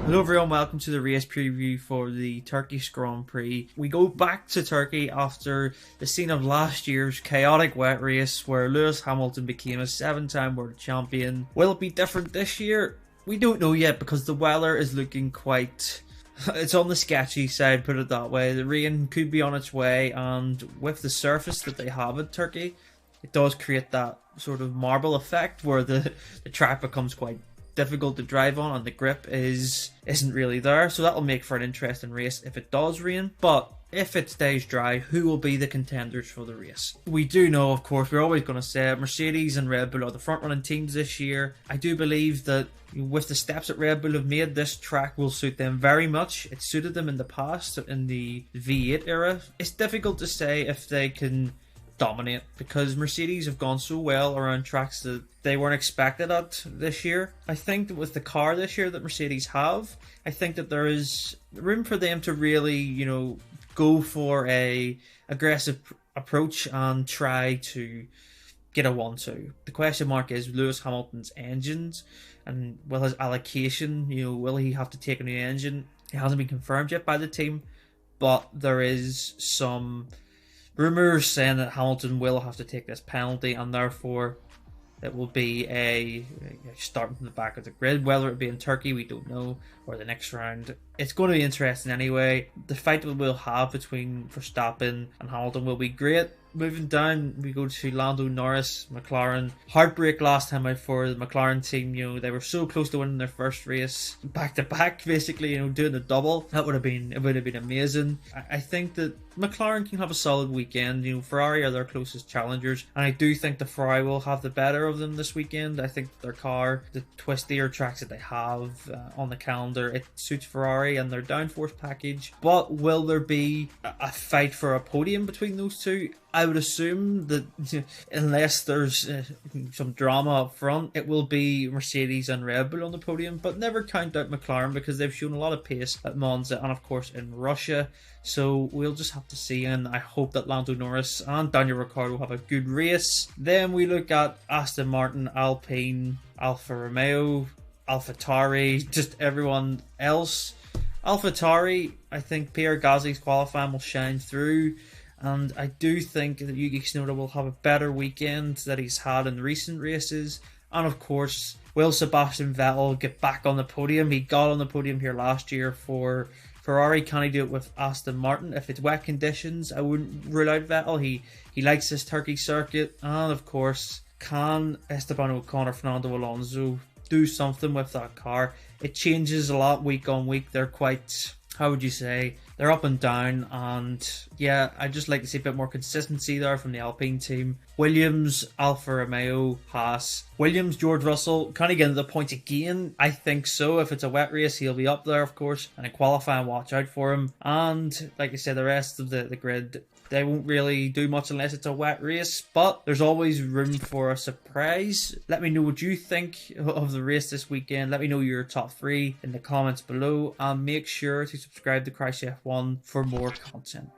Hello everyone, welcome to the race preview for the Turkish Grand Prix. We go back to Turkey after the scene of last year's chaotic wet race where Lewis Hamilton became a 7-time world champion. Will it be different this year? We don't know yet because the weather is looking quite... it's on the sketchy side, put it that way. The rain could be on its way, and with the surface that they have in Turkey, it does create that sort of marble effect where the track becomes quite difficult to drive on and the grip isn't really there, so that'll make for an interesting race if it does rain. But if it stays dry, who will be the contenders for the race? We do know, of course, we're always going to say it, Mercedes and Red Bull are the front running teams this year. I do believe that with the steps that Red Bull have made, this track will suit them very much. It suited them in the past, in the V8 era. It's difficult to say if they can dominate because Mercedes have gone so well around tracks that they weren't expected at this year. I think that with the car this year that Mercedes have, I think that there is room for them to really, go for a aggressive approach and try to get a 1-2. The question mark is Lewis Hamilton's engines and will his allocation, will he have to take a new engine? It hasn't been confirmed yet by the team, but there is some rumours saying that Hamilton will have to take this penalty and therefore it will be a starting from the back of the grid. Whether it be in Turkey, we don't know, or the next round. It's going to be interesting anyway. The fight that we'll have between Verstappen and Hamilton will be great. Moving down, we go to Lando Norris, McLaren. Heartbreak last time out for the McLaren team. They were so close to winning their first race back to back, basically. Doing the double. It would have been amazing. I think that McLaren can have a solid weekend. Ferrari are their closest challengers, and I do think the Ferrari will have the better of them this weekend. I think their car, the twistier tracks that they have on the calendar, it suits Ferrari and their downforce package. But will there be a fight for a podium between those two? I would assume that unless there's some drama up front, it will be Mercedes and Red Bull on the podium, but never count out McLaren because they've shown a lot of pace at Monza and of course in Russia. So we'll just have to see, and I hope that Lando Norris and Daniel Ricciardo have a good race. Then we look at Aston Martin, Alpine, Alfa Romeo, Alpha Tauri, just everyone else. Alpha Tauri, I think Pierre Gasly's qualifying will shine through. And I do think that Yuki Tsunoda will have a better weekend that he's had in recent races. And of course, will Sebastian Vettel get back on the podium? He got on the podium here last year for Ferrari. Can he do it with Aston Martin? If it's wet conditions, I wouldn't rule out Vettel. He likes this Turkey circuit. And of course, can Esteban Ocon or Fernando Alonso do something with that car? It changes a lot week on week. They're quite... how would you say? They're up and down, and yeah, I'd just like to see a bit more consistency there from the Alpine team. Williams, Alfa Romeo, Haas. Williams, George Russell, can he get into the points again? I think so. If it's a wet race, he'll be up there, of course, and in qualifying, watch out for him. And like I said, the rest of the grid, they won't really do much unless it's a wet race, but there's always room for a surprise. Let me know what you think of the race this weekend. Let me know your top 3 in the comments below, and make sure to subscribe to Crash F1 for more content.